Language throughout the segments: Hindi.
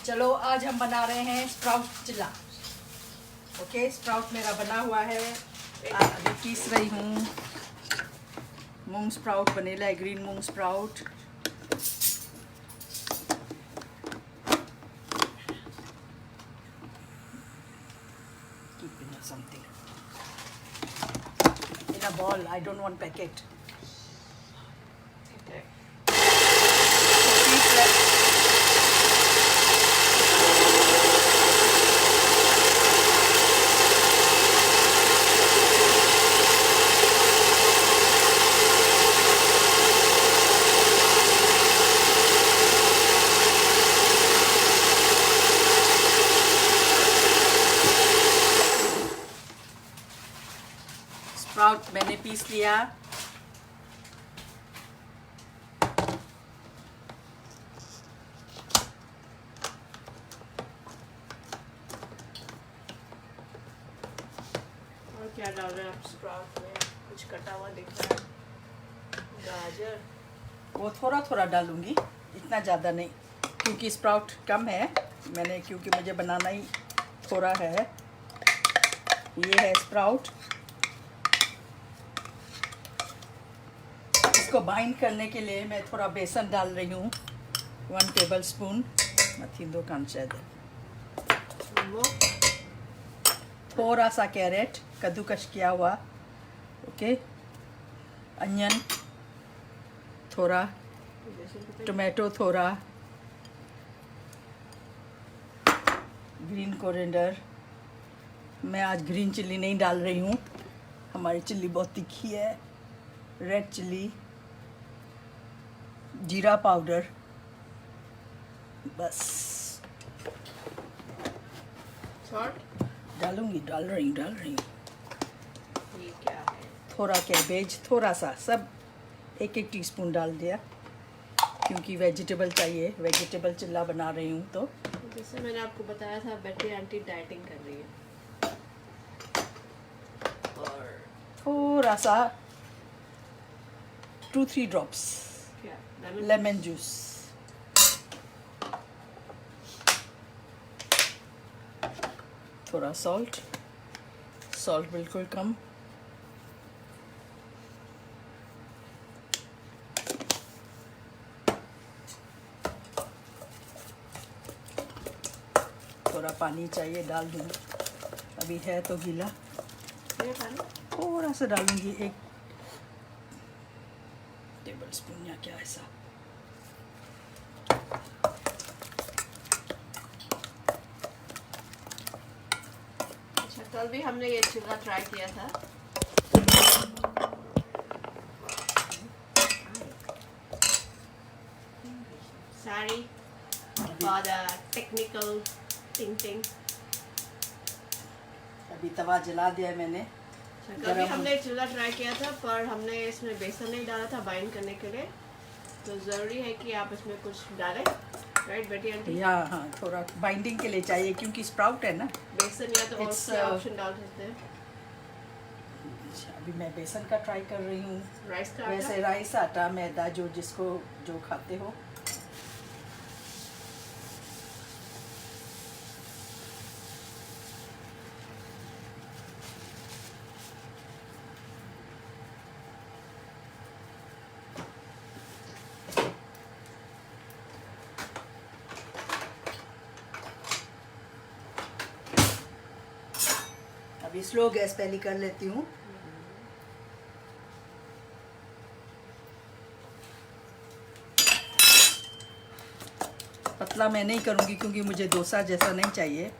चलो आज हम बना रहे हैं स्प्राउट चिल्ला। ओके, स्प्राउट मेरा बना हुआ है। अभी पीस रही हूँ। मूंग स्प्राउट बनेला है, green moong sprout. Keep in something in a ball. I don't want packet. Sprout मैंने पीस लिया। और क्या डाल रहे हैं आप स्प्राउट में? कुछ कटा हुआ दिख रहा है, गाजर। वो थोड़ा थोड़ा डालूंगी, इतना ज़्यादा नहीं, क्योंकि स्प्राउट कम है। क्योंकि मुझे बनाना ही थोड़ा है। ये है स्प्राउट। इसको बाइंड करने के लिए मैं थोड़ा बेसन डाल रही हूँ, 1 टेबल स्पून। मथिंदो कांचाद थोड़ा सा कैरेट कद्दूकश किया हुआ। ओके, अनियन थोड़ा, टोमेटो थोड़ा, ग्रीन कोरिएंडर। मैं आज ग्रीन चिल्ली नहीं डाल रही हूँ, हमारी चिल्ली बहुत तीखी है। रेड चिल्ली, जीरा पाउडर, बस। सॉल्ट डाल रही हूँ। ये क्या है? थोड़ा कैबेज, थोड़ा सा, सब 1-1 टीस्पून डाल दिया, क्योंकि वेजिटेबल चाहिए। वेजिटेबल चिल्ला बना रही हूँ तो। जैसे मैंने आपको बताया था, बेटी आंटी डाइटिंग कर रही है। और थोड़ा सा 2-3 ड्रॉप्स क्या? Lemon juice. थोड़ा सॉल्ट बिल्कुल कम। थोड़ा पानी चाहिए, डाल दूँ। अभी है तो गीला, ये पानी थोड़ा सा डालूंगी, 1 टेबल स्पून या क्या ऐसा। अच्छा, कल भी हमने ये चिल्ला ट्राई किया था। Sorry for the technical thing. अभी तवा जला दिया मैंने। कभी हमने चिल्ला ट्राई किया था, पर हमने इसमें बेसन नहीं डाला था बाइंड करने के लिए। तो ज़रूरी है कि आप इसमें कुछ डालें, राइट बेटी आंटी? हाँ, थोड़ा बाइंडिंग के लिए चाहिए, क्योंकि स्प्राउट है ना। बेसन या तो और ऑप्शन डाल सकते हैं। अभी मैं बेसन का ट्राई कर रही हूँ। राइस का वैसे आटा? राइस आटा, मैदा, जो खाते हो। अभी स्लो गैस पहले कर लेती हूँ। पतला मैं नहीं करूँगी, क्योंकि मुझे डोसा जैसा नहीं चाहिए।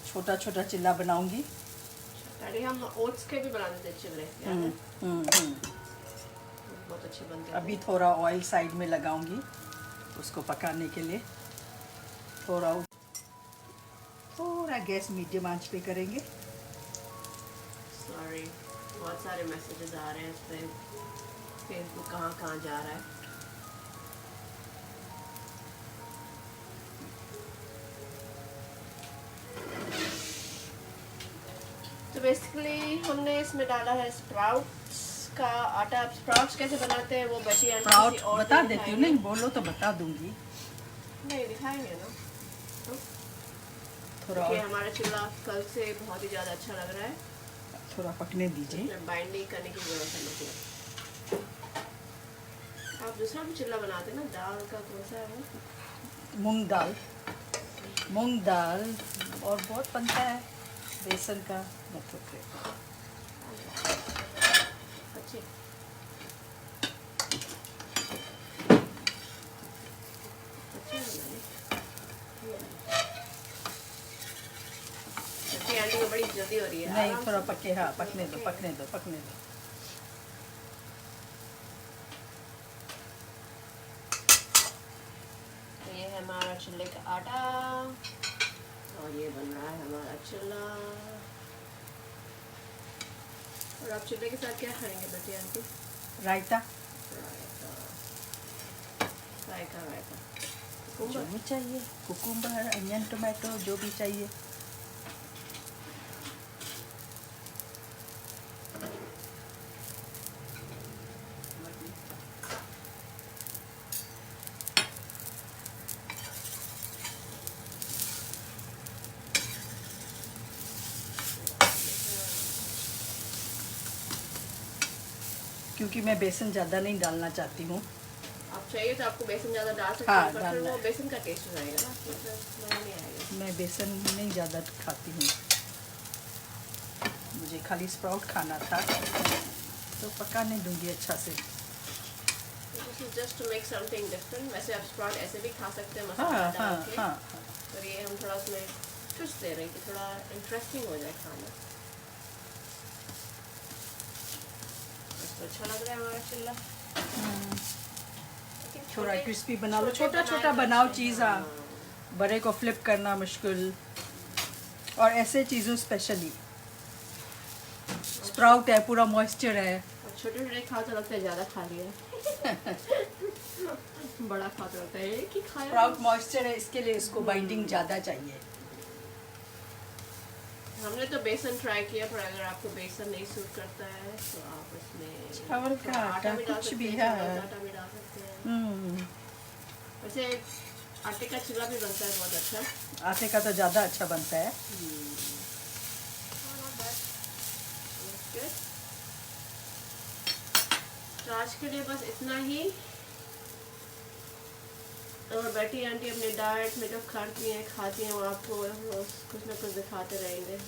छोटा छोटा चिल्ला बनाऊंगी। अरे हम ओट्स के भी बना देते चिल्ले, बहुत अच्छे बनते हैं। अभी थोड़ा ऑयल साइड में लगाऊंगी उसको पकाने के लिए। थोड़ा गैस मीडियम आंच पे करेंगे। सॉरी, बहुत सारे मैसेजेस आ रहे हैं इस पे। फेसबुक कहाँ जा रहा है। तो बेसिकली हमने इसमें डाला है स्प्राउट्स का आटा। अब स्प्राउट्स कैसे बनाते हैं वो बेटी आंटी स्प्राउट किसी और बता दिन देती हूँ, दिखाएंगे। नहीं बोलो तो बता दूंगी। नहीं दिखाएंगे ना, थोड़ा क्योंकि और हमारा चिल्ला कल से बहुत ही ज़्यादा अच्छा लग रहा है। थोड़ा पकने दीजिए। इसमें बाइंडिंग करने की ज़रूरत है मतलब। आप दूसरा भी चिल्ला बनाते हैं ना, दाल का कौन सा है वो? मूंग दाल, मूंग दाल और बहुत बनता है बेसन का मतलब। अच्छी आंटी को बड़ी जल्दी हो रही है। नहीं आराम थोड़ा से पके, हाँ पकने दो पकने दो पकने दो। तो ये है हमारा चिल्ले का आटा और ये बन रहा है हमारा चिल्ला। और आप चिल्ले के साथ क्या खाएंगे बेटी आंटी? रायता, रायता, रायता, रायता, जो भी चाहिए, कुकुम्बर, अनियन, टोमेटो, जो भी चाहिए। क्योंकि मैं बेसन ज़्यादा नहीं डालना चाहती हूँ। आप चाहिए तो आपको बेसन ज़्यादा डाल सकते हाँ, हैं, पर फिर डालना वो है। बेसन का टेस्ट हो जाएगा ना, मतलब मज़ा नहीं आएगा। मैं बेसन नहीं ज़्यादा खाती हूँ, मुझे खाली स्प्राउट खाना था तो पकाने दूंगी अच्छा से। This is just to make something different. वैसे आप स्प्राउट ऐसे भी खा सकते हैं हाँ मसाला हाँ डाल के, हाँ। पर ये हम थोड़ा उसमें ट्विस्ट दे रहे हैं कि थोड़ा इंटरेस्टिंग हो जाए खाना। तो अच्छा लग रहा है हमारा चिल्ला। थोड़ा क्रिस्पी बना लो, छोटा छोटा बनाओ चीज़। हाँ, बड़े को फ्लिप करना मुश्किल, और ऐसे चीज़ों स्पेशली। स्प्राउट है, पूरा मॉइस्चर है। छोटे छोटे खा तो लगता है ज़्यादा खा लिया बड़ा खा तो लगता है कि खाया। स्प्राउट मॉइस्चर है, इसके लिए इसको बाइंडिंग ज़्यादा चाहिए। हमने तो बेसन ट्राई किया, पर अगर आपको बेसन नहीं सूट करता है तो आप इसमें चावल का आटा भी डाल कुछ सकते भी हैं, है। चावल का आटा भी डाल सकते हैं। वैसे आटे का चिल्ला भी बनता है बहुत अच्छा। आटे का तो ज़्यादा अच्छा बनता है। तो आज के लिए बस इतना ही। और बेटी आंटी अपने डाइट में जो खाती हैं वो आपको रोज कुछ ना कुछ दिखाते रहेंगे।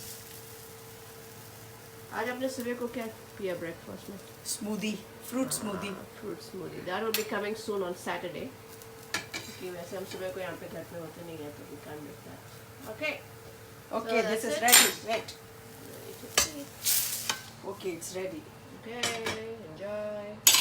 आज आपने सुबह को क्या पिया ब्रेकफास्ट में? Smoothie, fruit smoothie. Fruit smoothie, that will be coming soon on Saturday, क्योंकि वैसे हम सुबह को यहाँ पे घर पे होते नहीं है तो we can make that. Okay Okay, this is ready. Right. Okay, it's ready. Okay, enjoy.